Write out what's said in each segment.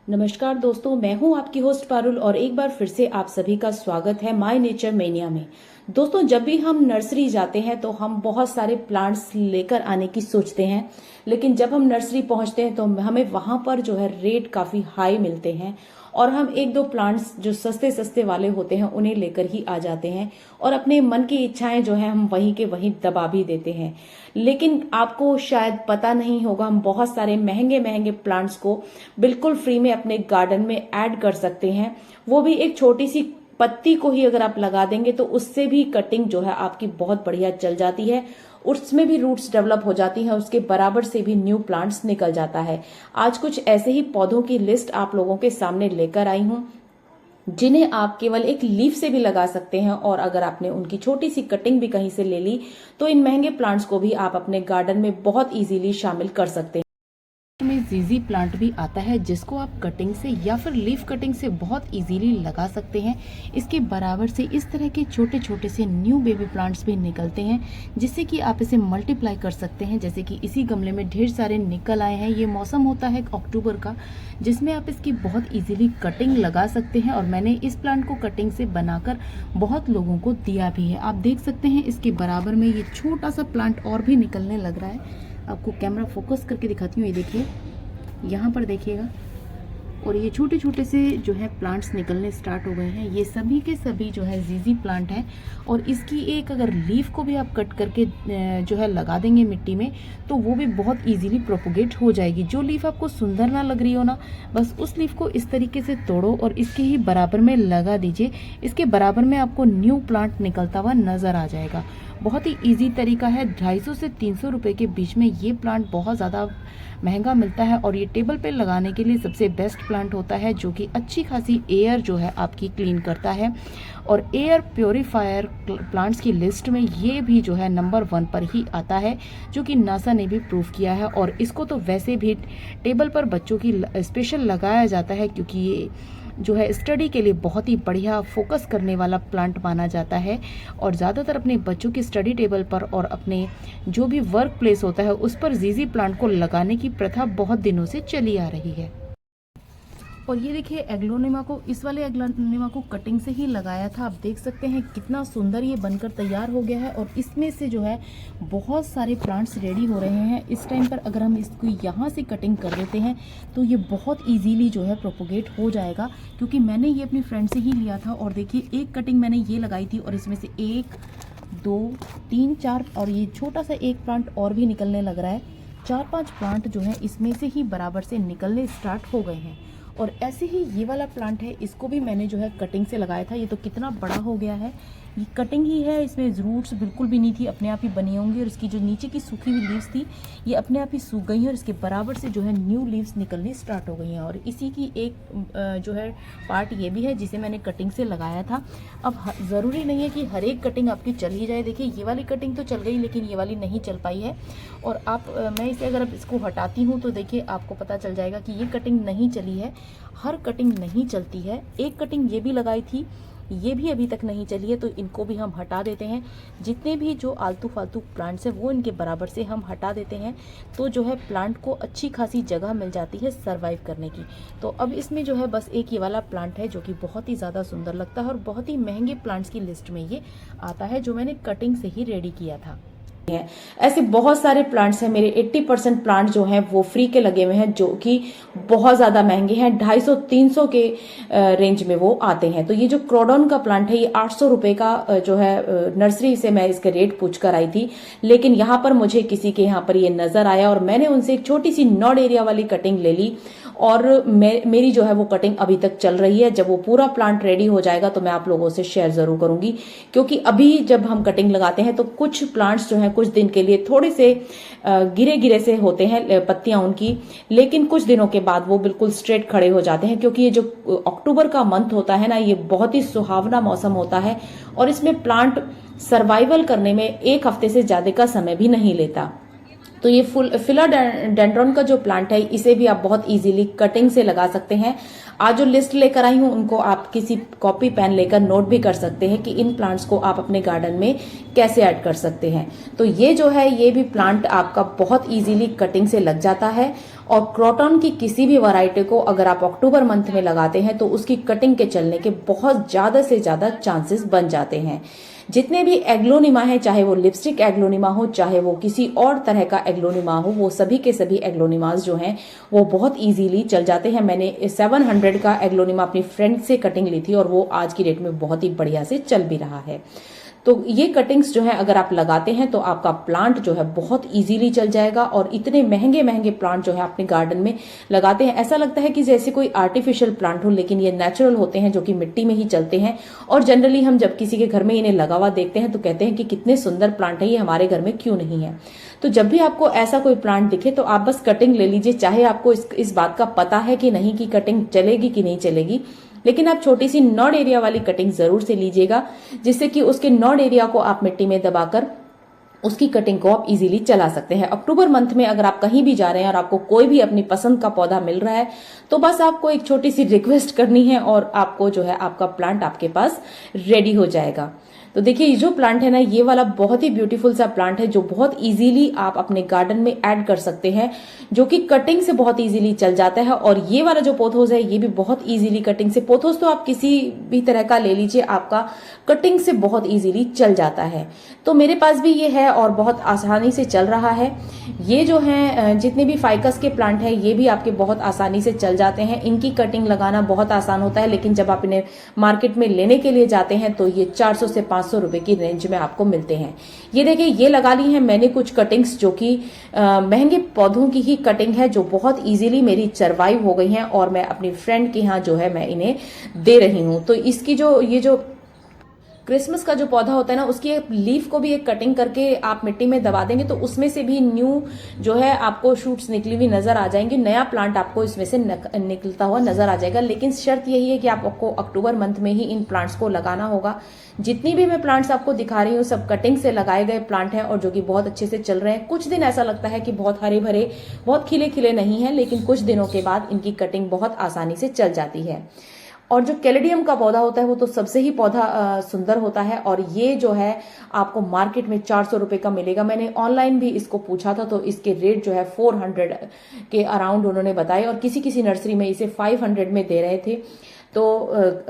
नमस्कार दोस्तों, मैं हूं आपकी होस्ट पारुल और एक बार फिर से आप सभी का स्वागत है माय नेचर मेनिया में। दोस्तों, जब भी हम नर्सरी जाते हैं तो हम बहुत सारे प्लांट्स लेकर आने की सोचते हैं, लेकिन जब हम नर्सरी पहुंचते हैं तो हमें वहां पर जो है रेट काफी हाई मिलते हैं और हम एक दो प्लांट्स जो सस्ते सस्ते वाले होते हैं उन्हें लेकर ही आ जाते हैं और अपने मन की इच्छाएं जो है हम वहीं के वहीं दबा भी देते हैं। लेकिन आपको शायद पता नहीं होगा, हम बहुत सारे महंगे महंगे प्लांट्स को बिल्कुल फ्री में अपने गार्डन में ऐड कर सकते हैं। वो भी एक छोटी सी पत्ती को ही अगर आप लगा देंगे तो उससे भी कटिंग जो है आपकी बहुत बढ़िया चल जाती है, उसमें भी रूट्स डेवलप हो जाती हैं, उसके बराबर से भी न्यू प्लांट्स निकल जाता है। आज कुछ ऐसे ही पौधों की लिस्ट आप लोगों के सामने लेकर आई हूं जिन्हें आप केवल एक लीफ से भी लगा सकते हैं, और अगर आपने उनकी छोटी सी कटिंग भी कहीं से ले ली तो इन महंगे प्लांट्स को भी आप अपने गार्डन में बहुत इजीली शामिल कर सकते हैं। में जीजी प्लांट भी आता है जिसको आप कटिंग से या फिर लीफ कटिंग से बहुत इजीली लगा सकते हैं। इसके बराबर से इस तरह के छोटे छोटे से न्यू बेबी प्लांट्स भी निकलते हैं जिससे कि आप इसे मल्टीप्लाई कर सकते हैं। जैसे कि इसी गमले में ढेर सारे निकल आए हैं। ये मौसम होता है अक्टूबर का जिसमें आप इसकी बहुत इजीली कटिंग लगा सकते हैं और मैंने इस प्लांट को कटिंग से बनाकर बहुत लोगों को दिया भी है। आप देख सकते हैं इसके बराबर में ये छोटा सा प्लांट और भी निकलने लग रहा है। आपको कैमरा फोकस करके दिखाती हूँ, ये देखिए, यहाँ पर देखिएगा, और ये छोटे छोटे से जो है प्लांट्स निकलने स्टार्ट हो गए हैं। ये सभी के सभी जो है जीजी प्लांट हैं और इसकी एक अगर लीफ को भी आप कट करके जो है लगा देंगे मिट्टी में तो वो भी बहुत इजीली प्रोपोगेट हो जाएगी। जो लीफ आपको सुंदर ना लग रही हो ना, बस उस लीफ को इस तरीके से तोड़ो और इसके ही बराबर में लगा दीजिए। इसके बराबर में आपको न्यू प्लांट निकलता हुआ नजर आ जाएगा। बहुत ही इजी तरीका है। 250 से 300 रुपए के बीच में ये प्लांट बहुत ज़्यादा महंगा मिलता है और ये टेबल पे लगाने के लिए सबसे बेस्ट प्लांट होता है जो कि अच्छी खासी एयर जो है आपकी क्लीन करता है। और एयर प्योरीफायर प्लांट्स की लिस्ट में ये भी जो है नंबर 1 पर ही आता है, जो कि नासा ने भी प्रूव किया है। और इसको तो वैसे भी टेबल पर बच्चों की स्पेशल लगाया जाता है क्योंकि ये जो है स्टडी के लिए बहुत ही बढ़िया फोकस करने वाला प्लांट माना जाता है। और ज़्यादातर अपने बच्चों की स्टडी टेबल पर और अपने जो भी वर्क प्लेस होता है उस पर जीजी प्लांट को लगाने की प्रथा बहुत दिनों से चली आ रही है। और ये देखिए एग्लोनिमा को, इस वाले एग्लोनिमा को कटिंग से ही लगाया था। आप देख सकते हैं कितना सुंदर ये बनकर तैयार हो गया है और इसमें से जो है बहुत सारे प्लांट्स रेडी हो रहे हैं। इस टाइम पर अगर हम इसको यहाँ से कटिंग कर देते हैं तो ये बहुत इजीली जो है प्रोपोगेट हो जाएगा, क्योंकि मैंने ये अपनी फ्रेंड से ही लिया था। और देखिए एक कटिंग मैंने ये लगाई थी और इसमें से 1 2 3 4 और ये छोटा सा एक प्लांट और भी निकलने लग रहा है। 4-5 प्लांट जो है इसमें से ही बराबर से निकलने स्टार्ट हो गए हैं। और ऐसे ही ये वाला प्लांट है, इसको भी मैंने जो है कटिंग से लगाया था। ये तो कितना बड़ा हो गया है, ये कटिंग ही है, इसमें रूट्स बिल्कुल भी नहीं थी, अपने आप ही बनी होंगी। और इसकी जो नीचे की सूखी हुई लीव्स थी ये अपने आप ही सूख गई हैं और इसके बराबर से जो है न्यू लीव्स निकलनी स्टार्ट हो गई हैं। और इसी की एक जो है पार्ट ये भी है जिसे मैंने कटिंग से लगाया था। अब ज़रूरी नहीं है कि हर एक कटिंग आपकी चल ही जाए। देखिए ये वाली कटिंग तो चल गई लेकिन ये वाली नहीं चल पाई है। और मैं इसे अगर इसको हटाती हूँ तो देखिए आपको पता चल जाएगा कि ये कटिंग नहीं चली है। हर कटिंग नहीं चलती है। एक कटिंग ये भी लगाई थी, ये भी अभी तक नहीं चली है, तो इनको भी हम हटा देते हैं। जितने भी जो आलतू फालतू प्लांट्स हैं वो इनके बराबर से हम हटा देते हैं, तो जो है प्लांट को अच्छी खासी जगह मिल जाती है सरवाइव करने की। तो अब इसमें जो है बस एक ये वाला प्लांट है जो कि बहुत ही ज़्यादा सुंदर लगता है और बहुत ही महंगे प्लांट्स की लिस्ट में ये आता है, जो मैंने कटिंग से ही रेडी किया था। ऐसे बहुत सारे प्लांट्स हैं। मेरे 80% प्लांट जो हैं वो फ्री के लगे हुए हैं, जो कि बहुत ज्यादा महंगे हैं। 250-300 के रेंज में वो आते हैं। तो ये जो क्रोडॉन का प्लांट है ये 800 रुपए का जो है नर्सरी से मैं इसके रेट पूछ कर आई थी, लेकिन यहाँ पर मुझे किसी के यहाँ पर ये नजर आया और मैंने उनसे एक छोटी सी नॉड एरिया वाली कटिंग ले ली और मेरी जो है वो कटिंग अभी तक चल रही है। जब वो पूरा प्लांट रेडी हो जाएगा तो मैं आप लोगों से शेयर जरूर करूंगी, क्योंकि अभी जब हम कटिंग लगाते हैं तो कुछ प्लांट्स जो हैं कुछ दिन के लिए थोड़े से गिरे गिरे से होते हैं पत्तियां उनकी, लेकिन कुछ दिनों के बाद वो बिल्कुल स्ट्रेट खड़े हो जाते हैं। क्योंकि ये जो अक्टूबर का मंथ होता है ना, ये बहुत ही सुहावना मौसम होता है और इसमें प्लांट सर्वाइवल करने में 1 हफ्ते से ज्यादा का समय भी नहीं लेता। तो ये फिलाडेंड्रॉन का जो प्लांट है इसे भी आप बहुत इजीली कटिंग से लगा सकते हैं। आज जो लिस्ट लेकर आई हूं उनको आप किसी कॉपी पेन लेकर नोट भी कर सकते हैं कि इन प्लांट्स को आप अपने गार्डन में कैसे ऐड कर सकते हैं। तो ये जो है ये भी प्लांट आपका बहुत इजीली कटिंग से लग जाता है। और क्रोटन की किसी भी वैरायटी को अगर आप अक्टूबर मंथ में लगाते हैं तो उसकी कटिंग के चलने के बहुत ज्यादा से ज्यादा चांसेस बन जाते हैं। जितने भी एग्लोनिमा है, चाहे वो लिपस्टिक एग्लोनिमा हो, चाहे वो किसी और तरह का एग्लोनिमा हो, वो सभी के सभी एग्लोनिमास जो हैं वो बहुत इजीली चल जाते हैं। मैंने 700 का एग्लोनिमा अपनी फ्रेंड से कटिंग ली थी और वो आज की डेट में बहुत ही बढ़िया से चल भी रहा है। तो ये कटिंग्स जो है अगर आप लगाते हैं तो आपका प्लांट जो है बहुत इजीली चल जाएगा। और इतने महंगे महंगे प्लांट जो है अपने गार्डन में लगाते हैं, ऐसा लगता है कि जैसे कोई आर्टिफिशियल प्लांट हो, लेकिन ये नेचुरल होते हैं जो कि मिट्टी में ही चलते हैं। और जनरली हम जब किसी के घर में इन्हें लगा हुआ देखते हैं तो कहते हैं कि कितने सुंदर प्लांट है, ये हमारे घर में क्यों नहीं है। तो जब भी आपको ऐसा कोई प्लांट दिखे तो आप बस कटिंग ले लीजिए, चाहे आपको इस बात का पता है कि नहीं कि कटिंग चलेगी कि नहीं चलेगी, लेकिन आप छोटी सी नॉड एरिया वाली कटिंग जरूर से लीजिएगा, जिससे कि उसके नॉड एरिया को आप मिट्टी में दबाकर उसकी कटिंग को आप इजीली चला सकते हैं। अक्टूबर मंथ में अगर आप कहीं भी जा रहे हैं और आपको कोई भी अपनी पसंद का पौधा मिल रहा है तो बस आपको एक छोटी सी रिक्वेस्ट करनी है और आपको जो है आपका प्लांट आपके पास रेडी हो जाएगा। तो देखिए ये जो प्लांट है ना, ये वाला बहुत ही ब्यूटीफुल सा प्लांट है जो बहुत इजीली आप अपने गार्डन में ऐड कर सकते हैं, जो कि कटिंग से बहुत इजीली चल जाता है। और ये वाला जो पोथोस है ये भी बहुत इजीली कटिंग से, पोथोस तो आप किसी भी तरह का ले लीजिए, आपका कटिंग से बहुत इजीली चल जाता है। तो मेरे पास भी ये है और बहुत आसानी से चल रहा है। ये जो है जितने भी फाइकस के प्लांट है ये भी आपके बहुत आसानी से चल जाते हैं। इनकी कटिंग लगाना बहुत आसान होता है, लेकिन जब आप इन्हें मार्केट में लेने के लिए जाते हैं तो ये 400 से 500 रुपए की रेंज में आपको मिलते हैं। ये देखिए ये लगा ली है मैंने कुछ कटिंग्स जो कि महंगे पौधों की ही कटिंग है, जो बहुत इजीली मेरी सर्वाइव हो गई हैं और मैं अपनी फ्रेंड के यहाँ जो है मैं इन्हें दे रही हूँ। तो इसकी जो ये जो क्रिसमस का जो पौधा होता है ना, उसकी एक लीफ को भी एक कटिंग करके आप मिट्टी में दबा देंगे तो उसमें से भी न्यू जो है आपको शूट्स निकली हुई नजर आ जाएंगी, नया प्लांट आपको इसमें से निकलता हुआ नजर आ जाएगा। लेकिन शर्त यही है कि आपको अक्टूबर मंथ में ही इन प्लांट्स को लगाना होगा। जितनी भी मैं प्लांट्स आपको दिखा रही हूँ सब कटिंग से लगाए गए प्लांट हैं और जो कि बहुत अच्छे से चल रहे हैं। कुछ दिन ऐसा लगता है कि बहुत हरे भरे, बहुत खिले खिले नहीं है, लेकिन कुछ दिनों के बाद इनकी कटिंग बहुत आसानी से चल जाती है। और जो कैलेडियम का पौधा होता है वो तो सबसे ही पौधा सुंदर होता है और ये जो है आपको मार्केट में 400 रुपए का मिलेगा। मैंने ऑनलाइन भी इसको पूछा था तो इसके रेट जो है 400 के अराउंड उन्होंने बताए और किसी किसी नर्सरी में इसे 500 में दे रहे थे, तो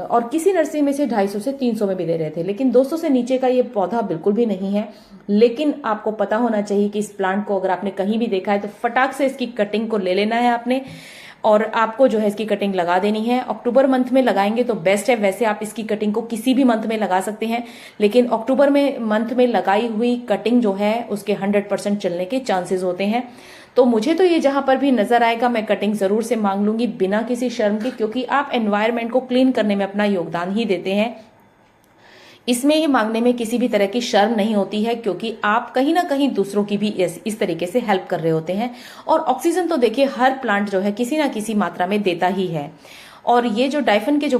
और किसी नर्सरी में से 250 से 300 में भी दे रहे थे, लेकिन 200 से नीचे का ये पौधा बिल्कुल भी नहीं है। लेकिन आपको पता होना चाहिए कि इस प्लांट को अगर आपने कहीं भी देखा है तो फटाक से इसकी कटिंग को ले लेना है आपने और आपको जो है इसकी कटिंग लगा देनी है। अक्टूबर मंथ में लगाएंगे तो बेस्ट है, वैसे आप इसकी कटिंग को किसी भी मंथ में लगा सकते हैं, लेकिन अक्टूबर में मंथ में लगाई हुई कटिंग जो है उसके 100% चलने के चांसेस होते हैं। तो मुझे तो ये जहां पर भी नजर आएगा मैं कटिंग जरूर से मांग लूंगी बिना किसी शर्म के, क्योंकि आप एनवायरनमेंट को क्लीन करने में अपना योगदान ही देते हैं। इसमें ये मांगने में किसी भी तरह की शर्म नहीं होती है, क्योंकि आप कहीं ना कहीं दूसरों की भी इस तरीके से हेल्प कर रहे होते हैं। और ऑक्सीजन तो देखिए हर प्लांट जो है किसी ना किसी मात्रा में देता ही है। और ये जो डाइफन के जो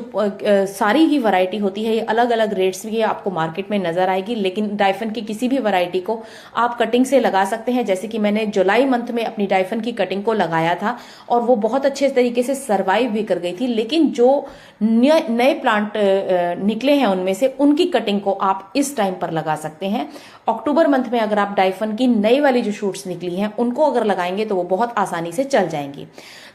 सारी ही वैरायटी होती है ये अलग अलग रेट्स भी आपको मार्केट में नजर आएगी, लेकिन डाइफन की किसी भी वैरायटी को आप कटिंग से लगा सकते हैं। जैसे कि मैंने जुलाई मंथ में अपनी डाइफन की कटिंग को लगाया था और वो बहुत अच्छे तरीके से सर्वाइव भी कर गई थी, लेकिन जो नए प्लांट निकले हैं उनमें से उनकी कटिंग को आप इस टाइम पर लगा सकते हैं। अक्टूबर मंथ में अगर आप डाइफन की नई वाली जो शूट्स निकली हैं उनको अगर लगाएंगे तो वो बहुत आसानी से चल जाएंगी।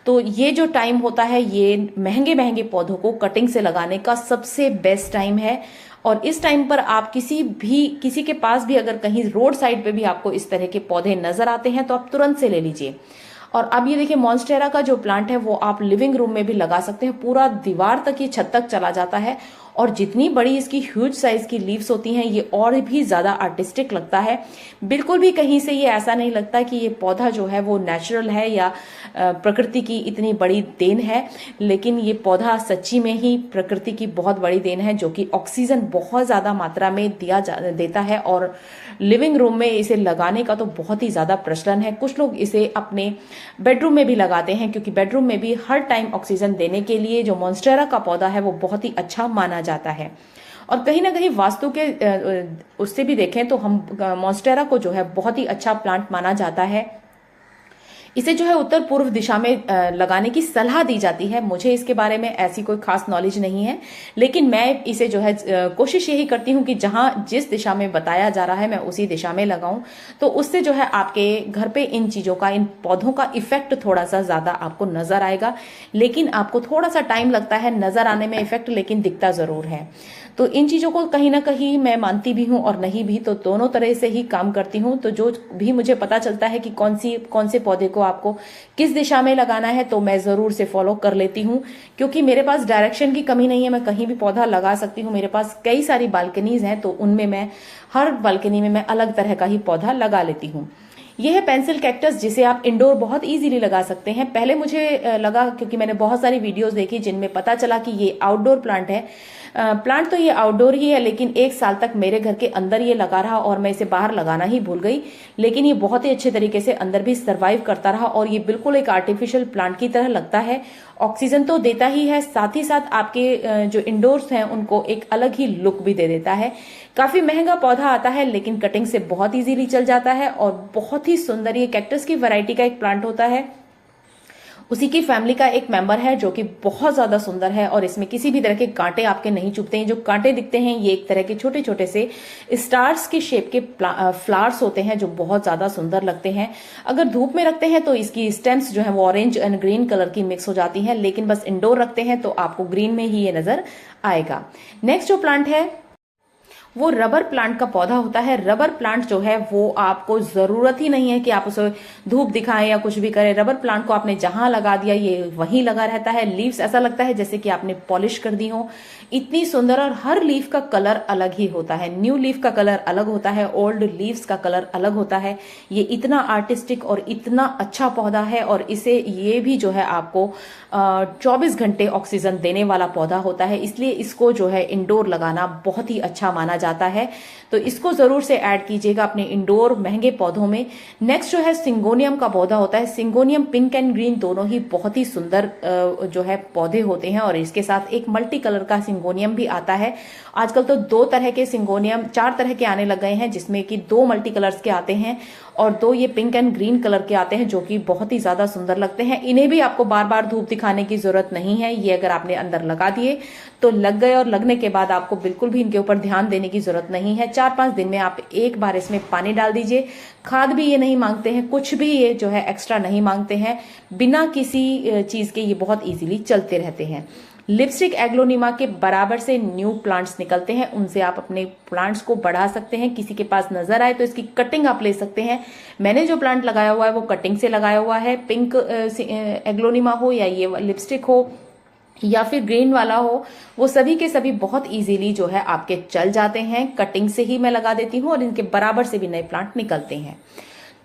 तो ये जो टाइम होता है ये महंगे महंगे पौधों को कटिंग से लगाने का सबसे बेस्ट टाइम है। और इस टाइम पर आप किसी के पास भी अगर कहीं रोड साइड पे भी आपको इस तरह के पौधे नजर आते हैं तो आप तुरंत से ले लीजिए। और अब ये देखिए मॉन्स्टेरा का जो प्लांट है वो आप लिविंग रूम में भी लगा सकते हैं, पूरा दीवार तक ये छत तक चला जाता है और जितनी बड़ी इसकी ह्यूज साइज की लीव्स होती हैं ये और भी ज्यादा आर्टिस्टिक लगता है। बिल्कुल भी कहीं से ये ऐसा नहीं लगता कि ये पौधा जो है वो नेचुरल है या प्रकृति की इतनी बड़ी देन है, लेकिन ये पौधा सच्ची में ही प्रकृति की बहुत बड़ी देन है जो कि ऑक्सीजन बहुत ज्यादा मात्रा में देता है। और लिविंग रूम में इसे लगाने का तो बहुत ही ज्यादा प्रचलन है। कुछ लोग इसे अपने बेडरूम में भी लगाते हैं, क्योंकि बेडरूम में भी हर टाइम ऑक्सीजन देने के लिए जो मॉन्स्टेरा का पौधा है वो बहुत ही अच्छा माना जाता है। और कहीं ना कहीं वास्तु के उससे भी देखें तो हम मॉन्स्टेरा को जो है बहुत ही अच्छा प्लांट माना जाता है। इसे जो है उत्तर पूर्व दिशा में लगाने की सलाह दी जाती है। मुझे इसके बारे में ऐसी कोई खास नॉलेज नहीं है, लेकिन मैं इसे जो है कोशिश यही करती हूँ कि जहां जिस दिशा में बताया जा रहा है मैं उसी दिशा में लगाऊं, तो उससे जो है आपके घर पे इन चीजों का, इन पौधों का इफेक्ट थोड़ा सा ज्यादा आपको नजर आएगा। लेकिन आपको थोड़ा सा टाइम लगता है नजर आने में इफेक्ट, लेकिन दिखता जरूर है। तो इन चीजों को कहीं ना कहीं मैं मानती भी हूँ और नहीं भी, तो दोनों तरह से ही काम करती हूँ। तो जो भी मुझे पता चलता है कि कौन से पौधे को आपको किस दिशा में लगाना है, तो मैं जरूर से फॉलो कर लेती हूँ, क्योंकि मेरे पास डायरेक्शन की कमी नहीं है। मैं कहीं भी पौधा लगा सकती हूँ। मेरे पास कई सारी बालकनीज हैं, तो उनमें मैं हर बालकनी में मैं अलग तरह का ही पौधा लगा लेती हूँ। यह है पेंसिल कैक्टस, जिसे आप इंडोर बहुत इजीली लगा सकते हैं। पहले मुझे लगा, क्योंकि मैंने बहुत सारी वीडियोस देखी जिनमें पता चला कि ये आउटडोर प्लांट है। प्लांट तो ये आउटडोर ही है, लेकिन एक साल तक मेरे घर के अंदर ये लगा रहा और मैं इसे बाहर लगाना ही भूल गई। लेकिन ये बहुत ही अच्छे तरीके से अंदर भी सर्वाइव करता रहा और ये बिल्कुल एक आर्टिफिशियल प्लांट की तरह लगता है। ऑक्सीजन तो देता ही है, साथ ही साथ आपके जो इंडोर्स हैं उनको एक अलग ही लुक भी दे देता है। काफी महंगा पौधा आता है, लेकिन कटिंग से बहुत इजीली चल जाता है और बहुत ही सुंदर, ये कैक्टस की वैरायटी का एक प्लांट होता है। उसी की फैमिली का एक मेंबर है जो कि बहुत ज्यादा सुंदर है और इसमें किसी भी तरह के कांटे आपके नहीं चुभते हैं। जो कांटे दिखते हैं ये एक तरह के छोटे छोटे से स्टार्स के शेप के फ्लावर्स होते हैं, जो बहुत ज्यादा सुंदर लगते हैं। अगर धूप में रखते हैं तो इसकी स्टेम्स जो है वो ऑरेंज एंड ग्रीन कलर की मिक्स हो जाती हैं, लेकिन बस इंडोर रखते हैं तो आपको ग्रीन में ही ये नजर आएगा। नेक्स्ट जो प्लांट है वो रबर प्लांट का पौधा होता है। रबर प्लांट जो है वो आपको जरूरत ही नहीं है कि आप उसे धूप दिखाएं या कुछ भी करें। रबर प्लांट को आपने जहां लगा दिया ये वहीं लगा रहता है। लीव्स ऐसा लगता है जैसे कि आपने पॉलिश कर दी हो, इतनी सुंदर। और हर लीफ का कलर अलग ही होता है। न्यू लीफ का कलर अलग होता है, ओल्ड लीव्स का कलर अलग होता है। ये इतना आर्टिस्टिक और इतना अच्छा पौधा है, और इसे ये भी जो है आपको 24 घंटे ऑक्सीजन देने वाला पौधा होता है। इसलिए इसको जो है इंडोर लगाना बहुत ही अच्छा माना जाता है। तो इसको जरूर से ऐड कीजिएगा अपने इंडोर महंगे पौधों में। नेक्स्ट जो है सिंगोनियम का पौधा होता है। सिंगोनियम पिंक एंड ग्रीन दोनों ही बहुत ही सुंदर जो है पौधे होते हैं, और इसके साथ एक मल्टी कलर का सिंगोनियम भी आता है। आजकल तो 2 तरह के सिंगोनियम, 4 तरह के आने लग गए हैं, जिसमें कि 2 मल्टी कलर्स के आते हैं और 2 ये पिंक एंड ग्रीन कलर के आते हैं, जो कि बहुत ही ज्यादा सुंदर लगते हैं। इन्हें भी आपको बार बार धूप दिखाने की जरूरत नहीं है। ये अगर आपने अंदर लगा दिए तो लग गए, और लगने के बाद आपको बिल्कुल भी इनके ऊपर ध्यान देने की जरूरत नहीं है। 4-5 दिन में आप एक बार इसमें पानी डाल दीजिए। खाद भी ये नहीं मांगते हैं, कुछ भी ये जो है एक्स्ट्रा नहीं मांगते हैं। बिना किसी चीज के ये बहुत इजीली चलते रहते हैं। लिपस्टिक एग्लोनिमा के बराबर से न्यू प्लांट्स निकलते हैं, उनसे आप अपने प्लांट्स को बढ़ा सकते हैं। किसी के पास नजर आए तो इसकी कटिंग आप ले सकते हैं। मैंने जो प्लांट लगाया हुआ है वो कटिंग से लगाया हुआ है। पिंक एग्लोनिमा हो या ये लिपस्टिक हो या फिर ग्रीन वाला हो, वो सभी के सभी बहुत इजीली जो है आपके चल जाते हैं। कटिंग से ही मैं लगा देती हूँ और इनके बराबर से भी नए प्लांट निकलते हैं।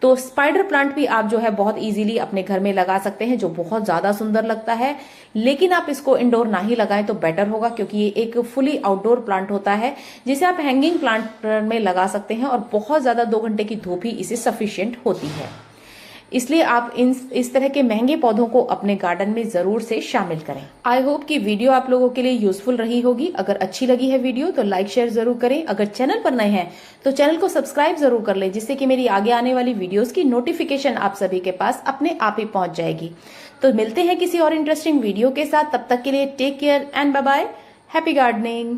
तो स्पाइडर प्लांट भी आप जो है बहुत इजीली अपने घर में लगा सकते हैं, जो बहुत ज्यादा सुंदर लगता है। लेकिन आप इसको इंडोर ना ही लगाएं तो बेटर होगा, क्योंकि ये एक फुली आउटडोर प्लांट होता है जिसे आप हैंगिंग प्लांट में लगा सकते हैं, और बहुत ज्यादा 2 घंटे की धूप ही इसे सफिशिएंट होती है। इसलिए आप इस तरह के महंगे पौधों को अपने गार्डन में जरूर से शामिल करें। आई होप कि वीडियो आप लोगों के लिए यूजफुल रही होगी। अगर अच्छी लगी है वीडियो तो लाइक शेयर जरूर करें। अगर चैनल पर नए हैं तो चैनल को सब्सक्राइब जरूर कर लें, जिससे कि मेरी आगे आने वाली वीडियोस की नोटिफिकेशन आप सभी के पास अपने आप ही पहुंच जाएगी। तो मिलते हैं किसी और इंटरेस्टिंग वीडियो के साथ। तब तक के लिए take care and bye bye. Happy gardening.